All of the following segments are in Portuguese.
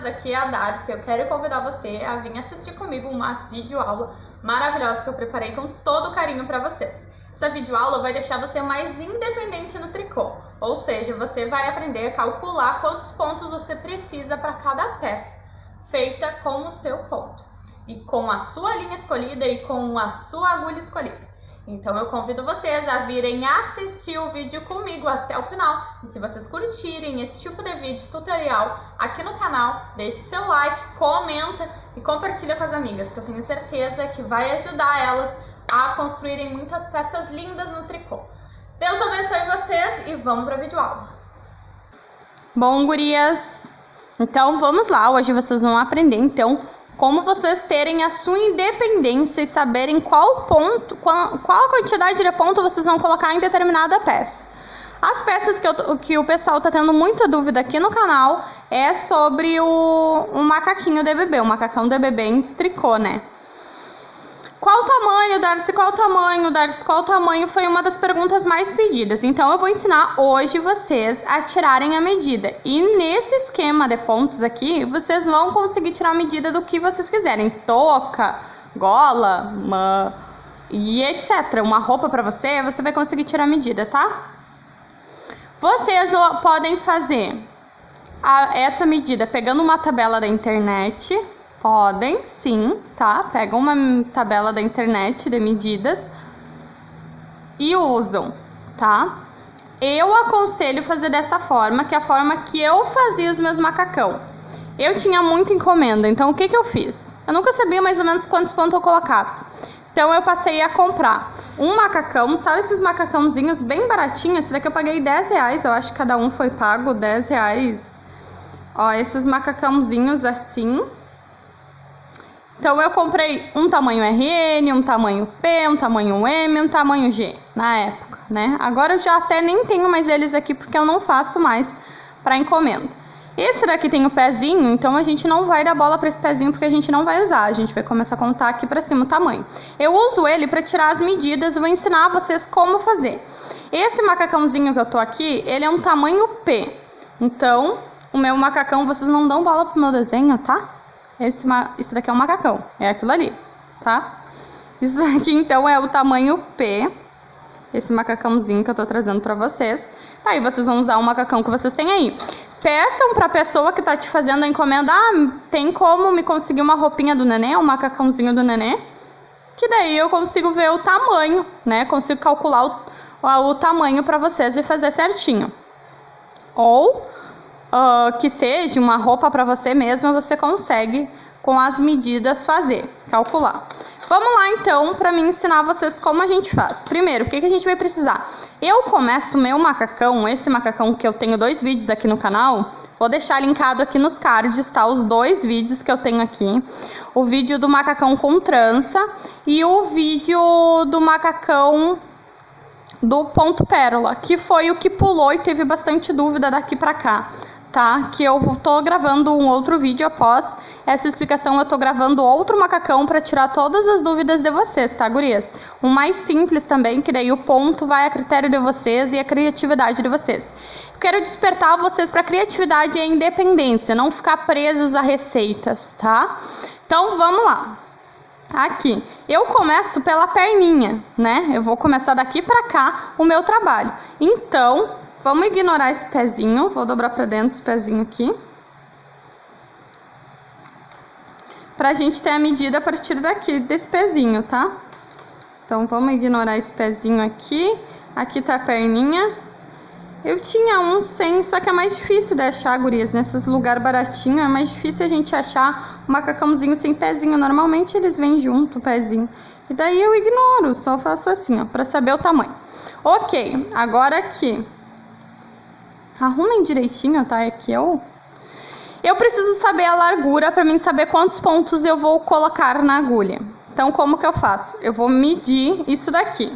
meninas, aqui é a Darcy. Eu quero convidar você a vir assistir comigo uma videoaula maravilhosa que eu preparei com todo carinho para vocês. Essa videoaula vai deixar você mais independente no tricô, ou seja, você vai aprender a calcular quantos pontos você precisa para cada peça, feita com o seu ponto, e com a sua linha escolhida e com a sua agulha escolhida. Então eu convido vocês a virem assistir o vídeo comigo até o final. E se vocês curtirem esse tipo de vídeo tutorial aqui no canal, deixe seu like, comenta e compartilha com as amigas, que eu tenho certeza que vai ajudar elas a construírem muitas peças lindas no tricô. Deus abençoe vocês e vamos para a videoaula. Bom, gurias, então vamos lá. Hoje vocês vão aprender como vocês terem a sua independência e saberem qual a quantidade de ponto vocês vão colocar em determinada peça. As peças que o pessoal tá tendo muita dúvida aqui no canal é sobre o macaquinho de bebê, o macacão de bebê em tricô, né? Qual o tamanho, Darcy? Qual o tamanho, Darcy? Qual o tamanho? Foi uma das perguntas mais pedidas. Então, eu vou ensinar hoje vocês a tirarem a medida. E nesse esquema de pontos aqui, vocês vão conseguir tirar a medida do que vocês quiserem. Touca, gola, e etc. Uma roupa pra você vai conseguir tirar a medida, tá? Vocês podem fazer essa medida pegando uma tabela da internet. Podem, sim, tá? Pegam uma tabela da internet de medidas e usam, tá? Eu aconselho fazer dessa forma, que é a forma que eu fazia os meus macacão. Eu tinha muita encomenda, então o que eu fiz? Eu nunca sabia mais ou menos quantos pontos eu colocava. Então eu passei a comprar um macacão, sabe esses macacãozinhos bem baratinhos? Esse daqui eu paguei R$10, eu acho que cada um foi pago R$10. Ó, esses macacãozinhos assim. Então, eu comprei um tamanho RN, um tamanho P, um tamanho M, um tamanho G, na época, né? Agora eu já até nem tenho mais eles aqui, porque eu não faço mais para encomenda. Esse daqui tem o pezinho, então a gente não vai dar bola para esse pezinho, porque a gente não vai usar. A gente vai começar a contar aqui para cima o tamanho. Eu uso ele para tirar as medidas, eu vou ensinar vocês como fazer. Esse macacãozinho que eu tô aqui, ele é um tamanho P. Então, o meu macacão, vocês não dão bola pro meu desenho, tá? Isso daqui é um macacão, é aquilo ali, tá? Isso daqui, então, é o tamanho P, esse macacãozinho que eu tô trazendo pra vocês. Aí, vocês vão usar o macacão que vocês têm aí. Peçam pra pessoa que tá te fazendo a encomenda, tem como me conseguir uma roupinha do nenê, um macacãozinho do nenê? Que daí eu consigo ver o tamanho, né? Consigo calcular o tamanho pra vocês e fazer certinho. Ou que seja uma roupa para você mesma, você consegue com as medidas calcular. Vamos lá então para mim ensinar vocês como a gente faz. Primeiro, o que a gente vai precisar? Eu começo o meu macacão, esse macacão que eu tenho 2 vídeos aqui no canal, vou deixar linkado aqui nos cards, tá? Os 2 vídeos que eu tenho aqui. O vídeo do macacão com trança e o vídeo do macacão do ponto pérola, que foi o que pulou e teve bastante dúvida daqui para cá. Tá? Que eu tô gravando um outro vídeo após essa explicação, eu tô gravando outro macacão para tirar todas as dúvidas de vocês, tá, gurias? O mais simples também, que daí o ponto vai a critério de vocês e a criatividade de vocês. Eu quero despertar vocês para criatividade e a independência, não ficar presos a receitas, tá? Então, vamos lá. Aqui, eu começo pela perninha, né? Eu vou começar daqui para cá o meu trabalho. Então, vamos ignorar esse pezinho, vou dobrar pra dentro esse pezinho aqui. Pra gente ter a medida a partir daqui, desse pezinho, tá? Então, vamos ignorar esse pezinho aqui. Aqui tá a perninha. Eu tinha um sem, só que é mais difícil de achar, gurias. Nesses lugares baratinhos, é mais difícil a gente achar um macacãozinho sem pezinho. Normalmente, eles vêm junto, o pezinho. E daí eu ignoro, só faço assim, ó, pra saber o tamanho. Ok, agora aqui. Arrumem direitinho, tá? É que eu preciso saber a largura para mim saber quantos pontos eu vou colocar na agulha. Então, como que eu faço? Eu vou medir isso daqui.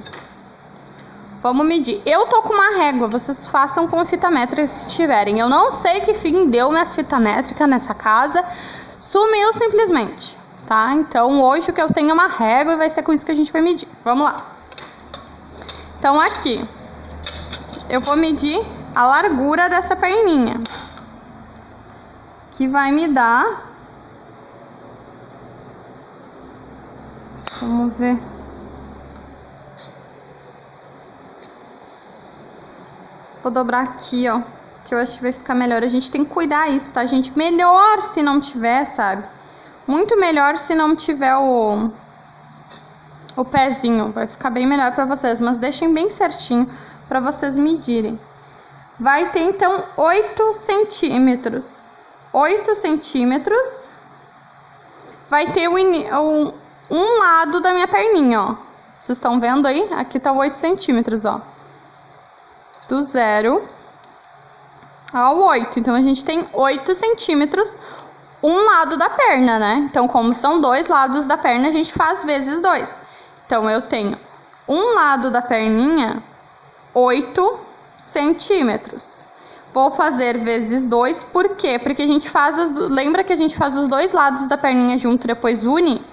Vamos medir. Eu tô com uma régua, vocês façam com fita métrica se tiverem. Eu não sei que fim deu minhas fita métricas nessa casa. Sumiu simplesmente, tá? Então, hoje o que eu tenho é uma régua e vai ser com isso que a gente vai medir. Vamos lá. Então, aqui, eu vou medir a largura dessa perninha. que vai me dar... Vamos ver. Vou dobrar aqui, ó, que eu acho que vai ficar melhor. A gente tem que cuidar isso, tá, gente? Melhor se não tiver, sabe? Muito melhor se não tiver o pezinho. Vai ficar bem melhor pra vocês, mas deixem bem certinho pra vocês medirem. Vai ter, então, 8 centímetros. 8 centímetros. Vai ter um lado da minha perninha, ó. Vocês estão vendo aí? Aqui tá 8 centímetros, ó. Do 0 ao 8. Então, a gente tem 8 centímetros um lado da perna, né? Então, como são 2 lados da perna, a gente faz vezes 2. Então, eu tenho um lado da perninha, 8 centímetros. Vou fazer vezes 2, por quê? Porque a gente faz lembra que a gente faz os 2 lados da perninha junto e depois une?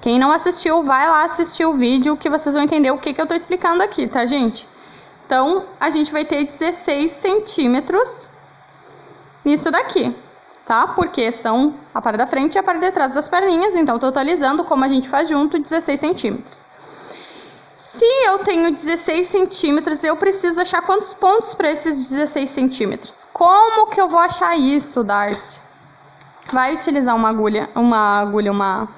Quem não assistiu, vai lá assistir o vídeo que vocês vão entender o que eu tô explicando aqui, tá, gente? Então, a gente vai ter 16 centímetros nisso daqui, tá? Porque são a parte da frente e a parte de trás das perninhas, então, totalizando, como a gente faz junto, 16 centímetros. Se eu tenho 16 centímetros, eu preciso achar quantos pontos para esses 16 centímetros? Como que eu vou achar isso, Darcy? Vai utilizar uma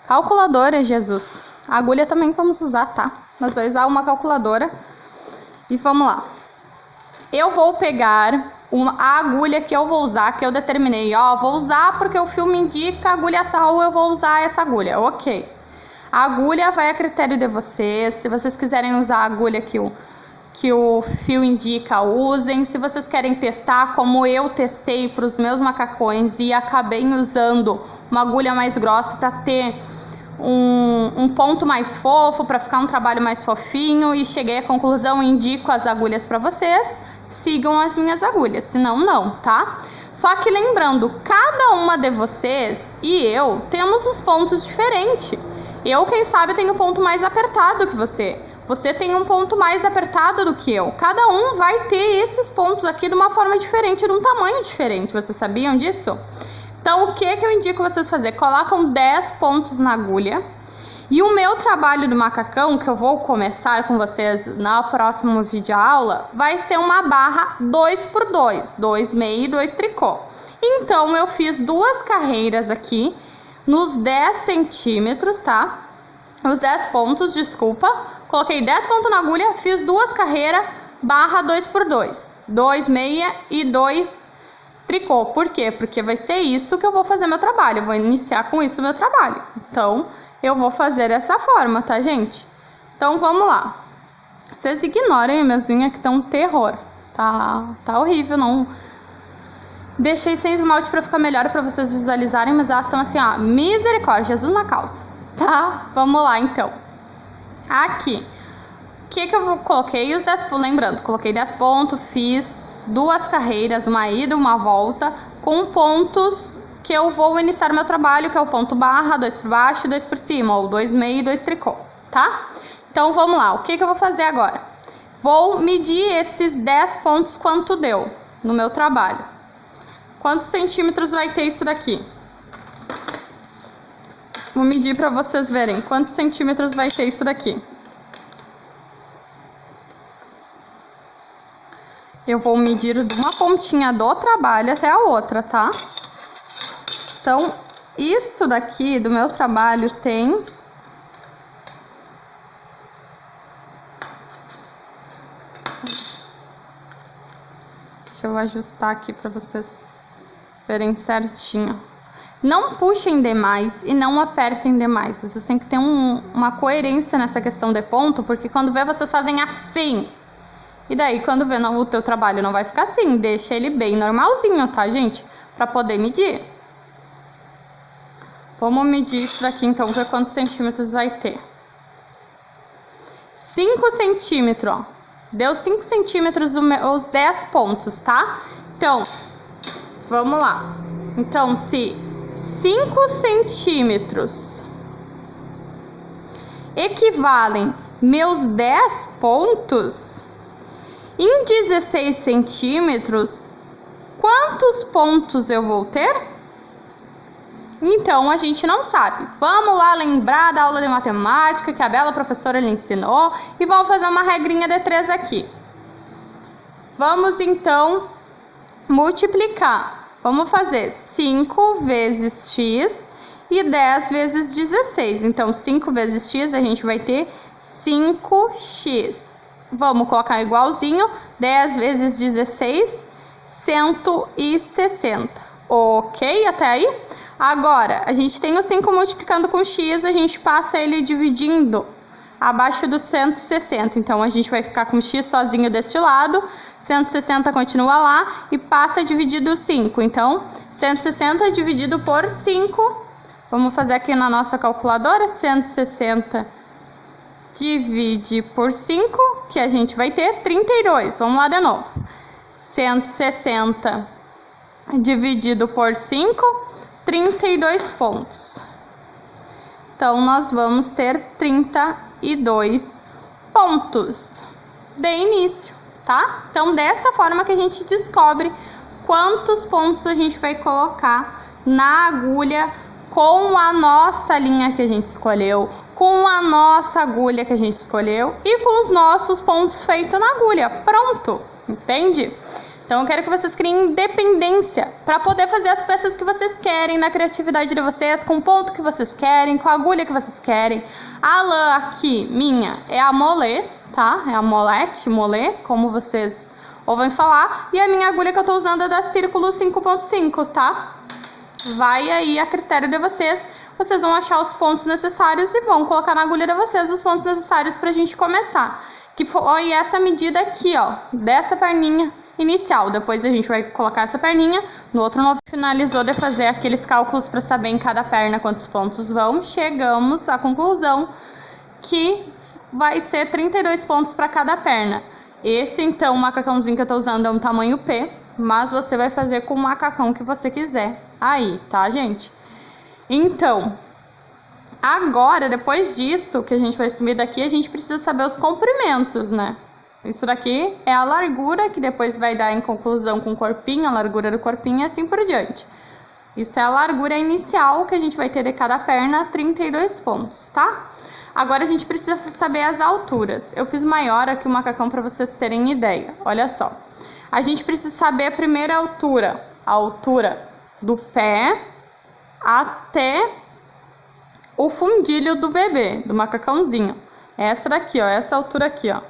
calculadora, Jesus. A agulha também vamos usar, tá? Mas vou usar uma calculadora. E vamos lá. Eu vou pegar a agulha que eu vou usar, que eu determinei. Ó, vou usar porque o filme indica a agulha tal, eu vou usar essa agulha. Ok. A agulha vai a critério de vocês. Se vocês quiserem usar a agulha que o fio indica, usem. Se vocês querem testar, como eu testei para os meus macacões e acabei usando uma agulha mais grossa para ter um ponto mais fofo, para ficar um trabalho mais fofinho, e cheguei à conclusão, indico as agulhas para vocês, sigam as minhas agulhas, senão não, tá? Só que lembrando, cada uma de vocês e eu temos os pontos diferentes. Eu, quem sabe, tenho um ponto mais apertado que você. Você tem um ponto mais apertado do que eu. Cada um vai ter esses pontos aqui de uma forma diferente, de um tamanho diferente. Vocês sabiam disso? Então, o que eu indico vocês fazer? Colocam 10 pontos na agulha. E o meu trabalho do macacão, que eu vou começar com vocês na próxima videoaula, vai ser uma barra 2x2. 2 meio e 2 tricô. Então, eu fiz 2 carreiras aqui nos 10 centímetros, tá? Os 10 pontos, desculpa. Coloquei 10 pontos na agulha, fiz 2 carreiras, barra 2x2. 2 meia e 2 tricô. Por quê? Porque vai ser isso que eu vou fazer meu trabalho. Eu vou iniciar com isso meu trabalho. Então, eu vou fazer dessa forma, tá, gente? Então, vamos lá. Vocês ignorem minhas unhas que estão um terror. Tá horrível, não... Deixei sem esmalte pra ficar melhor pra vocês visualizarem, mas elas estão assim, ó, misericórdia, Jesus na calça, tá? Vamos lá, então. Aqui, o que eu coloquei os 10 pontos, lembrando, coloquei 10 pontos, fiz 2 carreiras, uma ida, uma volta, com pontos que eu vou iniciar meu trabalho, que é o ponto barra, 2 por baixo e 2 por cima, ou 2 meio e 2 tricô, tá? Então, vamos lá, o que eu vou fazer agora? Vou medir esses 10 pontos quanto deu no meu trabalho. Quantos centímetros vai ter isso daqui? Vou medir para vocês verem quantos centímetros vai ter isso daqui. Eu vou medir de uma pontinha do trabalho até a outra, tá? Então, isto daqui do meu trabalho tem... Deixa eu ajustar aqui para vocês verem certinho. Não puxem demais e não apertem demais. Vocês têm que ter uma coerência nessa questão de ponto, porque quando vê, vocês fazem assim. E daí, quando vê, o teu trabalho não vai ficar assim. Deixa ele bem normalzinho, tá, gente? Pra poder medir. Vamos medir isso daqui, então, ver quantos centímetros vai ter. 5 centímetros, ó. Deu 5 centímetros os 10 pontos, tá? Então, vamos lá. Então, se 5 centímetros equivalem meus 10 pontos, em 16 centímetros, Quantos pontos eu vou ter? Então, a gente não sabe. Vamos lá lembrar da aula de matemática que a bela professora lhe ensinou e vamos fazer uma regrinha de 3 aqui. Vamos, então, multiplicar. Vamos fazer 5 vezes x e 10 vezes 16. Então, 5 vezes x, a gente vai ter 5x. Vamos colocar igualzinho. 10 vezes 16, 160. Ok? Até aí? Agora, a gente tem o 5 multiplicando com x, a gente passa ele dividindo abaixo do 160. Então, a gente vai ficar com x sozinho deste lado, 160 continua lá e passa dividido 5. Então, 160 dividido por 5, vamos fazer aqui na nossa calculadora, 160 divide por 5, que a gente vai ter 32. Vamos lá de novo. 160 dividido por 5, 32 pontos. Então, nós vamos ter 32 pontos de início, tá? Então, dessa forma que a gente descobre quantos pontos a gente vai colocar na agulha com a nossa linha que a gente escolheu, com a nossa agulha que a gente escolheu e com os nossos pontos feitos na agulha. Pronto, entende? Então, eu quero que vocês criem independência para poder fazer as peças que vocês querem, na criatividade de vocês, com o ponto que vocês querem, com a agulha que vocês querem. A lã aqui, minha, é a molê, tá? É a molete, molê, como vocês ouvem falar. E a minha agulha que eu tô usando é da Círculo 5.5, tá? Vai aí a critério de vocês. Vocês vão achar os pontos necessários e vão colocar na agulha de vocês os pontos necessários pra gente começar. Que foi essa medida aqui, ó, dessa perninha inicial. Depois a gente vai colocar essa perninha no outro novo. Finalizou de fazer aqueles cálculos para saber em cada perna quantos pontos vão. Chegamos à conclusão que vai ser 32 pontos para cada perna. Esse, então, macacãozinho que eu tô usando é um tamanho P, mas você vai fazer com o macacão que você quiser aí, tá, gente? Então, agora, depois disso que a gente vai sumir daqui, a gente precisa saber os comprimentos, né? Isso daqui é a largura, que depois vai dar em conclusão com o corpinho, a largura do corpinho e assim por diante. Isso é a largura inicial que a gente vai ter de cada perna, 32 pontos, tá? Agora a gente precisa saber as alturas. Eu fiz maior aqui o macacão para vocês terem ideia. Olha só. A gente precisa saber a primeira altura. A altura do pé até o fundilho do bebê, do macacãozinho. Essa daqui, ó. Essa altura aqui, ó.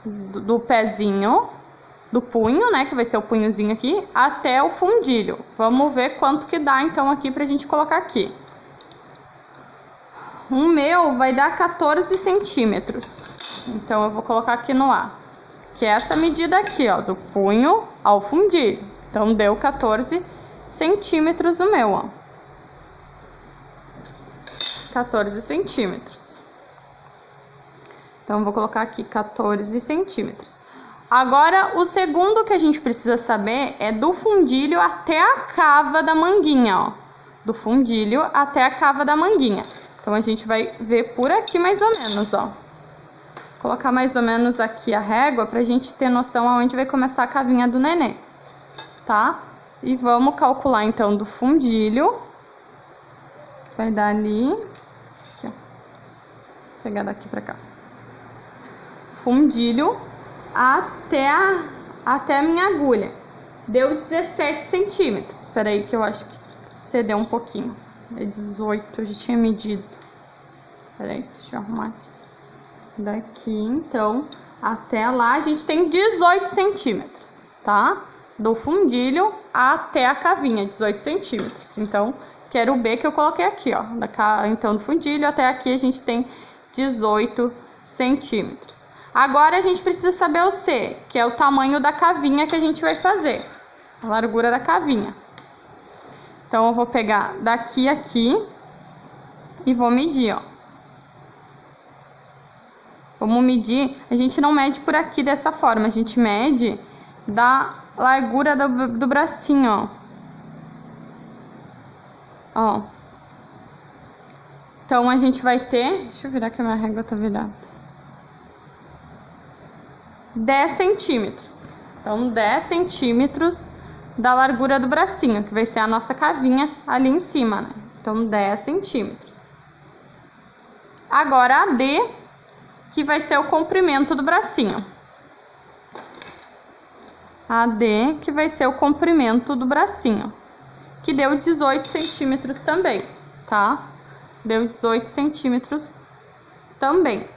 Do pezinho, do punho, né, que vai ser o punhozinho aqui, até o fundilho. Vamos ver quanto que dá, então, aqui pra gente colocar aqui. O meu vai dar 14 centímetros. Então, eu vou colocar aqui no A. Que é essa medida aqui, ó, do punho ao fundilho. Então, deu 14 centímetros o meu, ó. 14 centímetros. Então, vou colocar aqui 14 centímetros. Agora, o segundo que a gente precisa saber é do fundilho até a cava da manguinha, ó. Do fundilho até a cava da manguinha. Então, a gente vai ver por aqui mais ou menos, ó. Vou colocar mais ou menos aqui a régua pra gente ter noção aonde vai começar a cavinha do nenê, tá? E vamos calcular, então, do fundilho. Vai dar ali. Aqui, ó. Vou pegar daqui pra cá. Fundilho até a minha agulha. Deu 17 centímetros. Espera aí que eu acho que cedeu um pouquinho. É 18, eu já tinha medido. Espera aí, deixa eu arrumar aqui. Daqui, então, até lá a gente tem 18 centímetros, tá? Do fundilho até a cavinha, 18 centímetros. Então, que era o B que eu coloquei aqui, ó. Então, do fundilho até aqui a gente tem 18 centímetros. Agora, a gente precisa saber o C, que é o tamanho da cavinha que a gente vai fazer. A largura da cavinha. Então, eu vou pegar daqui a aqui e vou medir, ó. Vamos medir, a gente não mede por aqui dessa forma, a gente mede da largura do bracinho, ó. Ó. Então, a gente vai ter, deixa eu virar que a minha régua tá virada. 10 centímetros. Então, 10 centímetros da largura do bracinho, que vai ser a nossa cavinha ali em cima, né? Então, 10 centímetros. Agora, a D, que vai ser o comprimento do bracinho. A D, que vai ser o comprimento do bracinho, que deu 18 centímetros também, tá? Deu 18 centímetros também.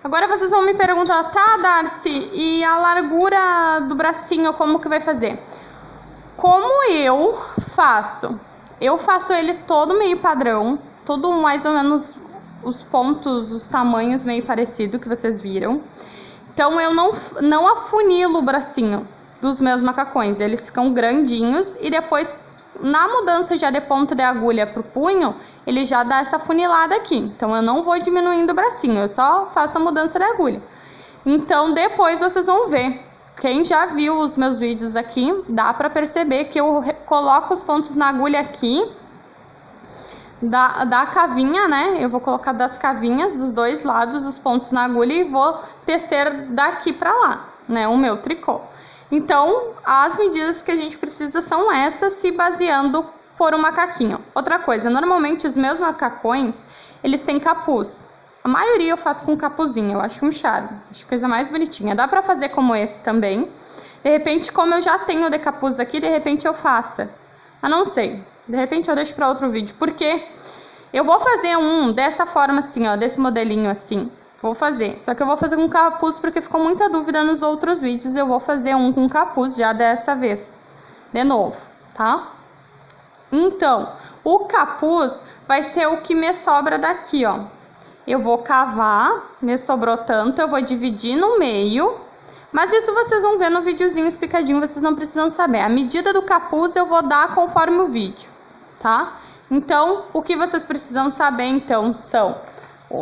Agora vocês vão me perguntar, tá, Darcy, e a largura do bracinho, como que vai fazer? Como eu faço? Eu faço ele todo meio padrão, todo mais ou menos os pontos, os tamanhos meio parecido que vocês viram. Então eu não afunilo o bracinho dos meus macacões, eles ficam grandinhos e depois na mudança já de ponto de agulha pro punho, ele já dá essa funilada aqui. Então eu não vou diminuindo o bracinho, eu só faço a mudança de agulha. Então depois vocês vão ver. Quem já viu os meus vídeos aqui, dá pra perceber que eu coloco os pontos na agulha aqui da cavinha, né? Eu vou colocar das cavinhas dos dois lados os pontos na agulha e vou tecer daqui pra lá, né? O meu tricô. Então, as medidas que a gente precisa são essas, se baseando por um macaquinho. Outra coisa, normalmente os meus macacões, eles têm capuz. A maioria eu faço com capuzinho, eu acho um charme, acho coisa mais bonitinha. Dá pra fazer como esse também. De repente, como eu já tenho de capuz aqui, de repente eu faça. Mas não sei, de repente eu deixo pra outro vídeo, porque eu vou fazer um dessa forma assim, ó, desse modelinho assim. Vou fazer, só que eu vou fazer com capuz porque ficou muita dúvida nos outros vídeos. Eu vou fazer um com capuz já dessa vez, de novo, tá? Então, o capuz vai ser o que me sobra daqui, ó. Eu vou cavar, me sobrou tanto, eu vou dividir no meio. Mas isso vocês vão ver no videozinho explicadinho, vocês não precisam saber. A medida do capuz eu vou dar conforme o vídeo, tá? Então, o que vocês precisam saber, então, são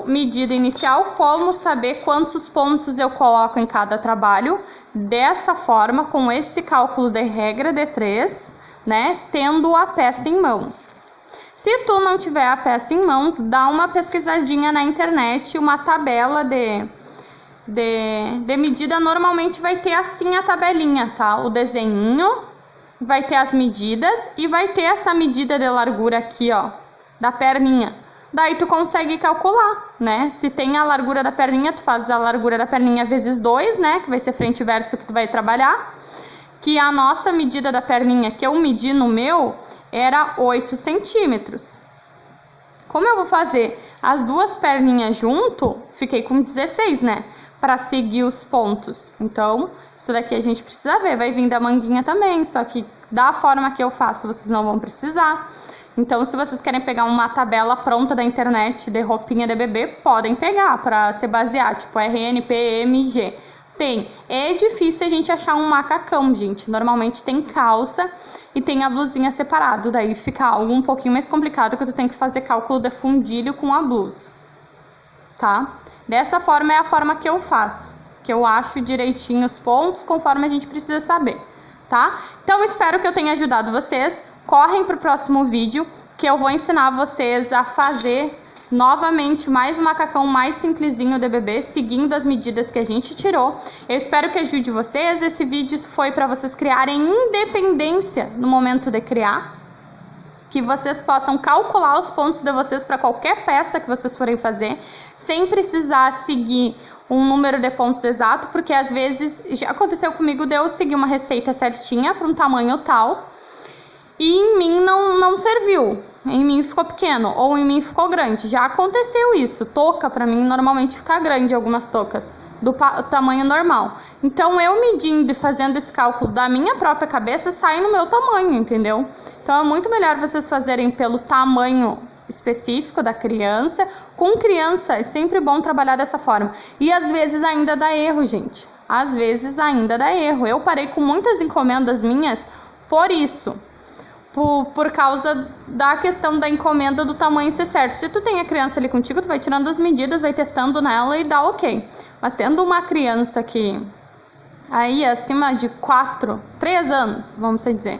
medida inicial, como saber quantos pontos eu coloco em cada trabalho, dessa forma, com esse cálculo de regra de 3, né, tendo a peça em mãos. Se tu não tiver a peça em mãos, dá uma pesquisadinha na internet, uma tabela de medida, normalmente vai ter assim a tabelinha, tá? O desenho, vai ter as medidas e vai ter essa medida de largura aqui, ó, da perninha. Daí tu consegue calcular, né? Se tem a largura da perninha, tu faz a largura da perninha vezes 2, né? Que vai ser frente e verso que tu vai trabalhar. Que a nossa medida da perninha, que eu medi no meu, era 8 centímetros. Como eu vou fazer as duas perninhas junto, fiquei com 16, né? Para seguir os pontos. Então, isso daqui a gente precisa ver. Vai vir da manguinha também, só que da forma que eu faço, vocês não vão precisar. Então, se vocês querem pegar uma tabela pronta da internet de roupinha de bebê, podem pegar para se basear, tipo RN, PMG. Tem. É difícil a gente achar um macacão, gente. Normalmente tem calça e tem a blusinha separado. Daí fica algo um pouquinho mais complicado, que tu tem que fazer cálculo de fundilho com a blusa, tá? Dessa forma é a forma que eu faço, que eu acho direitinho os pontos conforme a gente precisa saber, tá? Então, espero que eu tenha ajudado vocês. Correm para o próximo vídeo, que eu vou ensinar vocês a fazer novamente mais um macacão mais simplesinho de bebê, seguindo as medidas que a gente tirou. Eu espero que ajude vocês. Esse vídeo foi para vocês criarem independência no momento de criar, que vocês possam calcular os pontos de vocês para qualquer peça que vocês forem fazer, sem precisar seguir um número de pontos exato, porque às vezes já aconteceu comigo de eu seguir uma receita certinha para um tamanho tal, e em mim não serviu, em mim ficou pequeno, ou em mim ficou grande. Já aconteceu isso. Touca, pra mim, normalmente fica grande, algumas toucas, do tamanho normal. Então, eu medindo e fazendo esse cálculo da minha própria cabeça, sai no meu tamanho, entendeu? Então, é muito melhor vocês fazerem pelo tamanho específico da criança. Com criança, é sempre bom trabalhar dessa forma. E, às vezes, ainda dá erro, gente. Às vezes, ainda dá erro. Eu parei com muitas encomendas minhas por isso. Por causa da questão da encomenda do tamanho ser certo. Se tu tem a criança ali contigo, tu vai tirando as medidas, vai testando nela e dá ok. Mas tendo uma criança que aí acima de 3 anos, vamos dizer,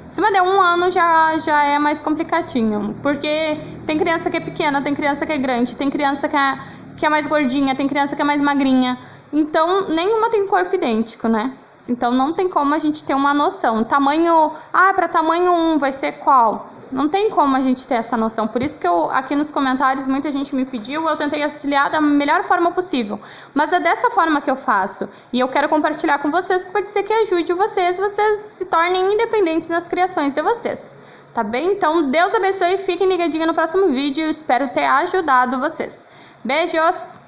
acima de 1 ano já é mais complicadinho. Porque tem criança que é pequena, tem criança que é grande, tem criança que é mais gordinha, tem criança que é mais magrinha. Então, nenhuma tem corpo idêntico, né? Então não tem como a gente ter uma noção. Tamanho, para tamanho 1 vai ser qual? Não tem como a gente ter essa noção. Por isso que aqui nos comentários muita gente me pediu, eu tentei auxiliar da melhor forma possível. Mas é dessa forma que eu faço. E eu quero compartilhar com vocês, que pode ser que ajude vocês se tornem independentes nas criações de vocês. Tá bem? Então, Deus abençoe e fiquem ligadinhos no próximo vídeo. Eu espero ter ajudado vocês. Beijos!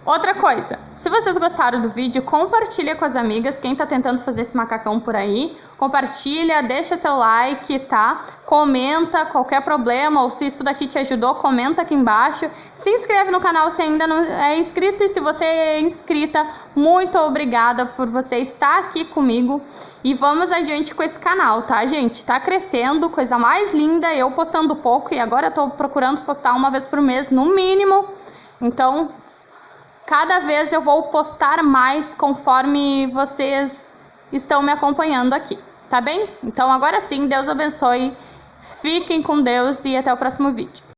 Outra coisa, se vocês gostaram do vídeo, compartilha com as amigas, quem tá tentando fazer esse macacão por aí, compartilha, deixa seu like, tá? Comenta qualquer problema, ou se isso daqui te ajudou, comenta aqui embaixo. Se inscreve no canal se ainda não é inscrito, e se você é inscrita, muito obrigada por você estar aqui comigo. E vamos adiante com esse canal, tá, gente? Tá crescendo, coisa mais linda, eu postando pouco, e agora eu tô procurando postar uma vez por mês, no mínimo. Então, cada vez eu vou postar mais conforme vocês estão me acompanhando aqui, tá bem? Então agora sim, Deus abençoe, fiquem com Deus e até o próximo vídeo.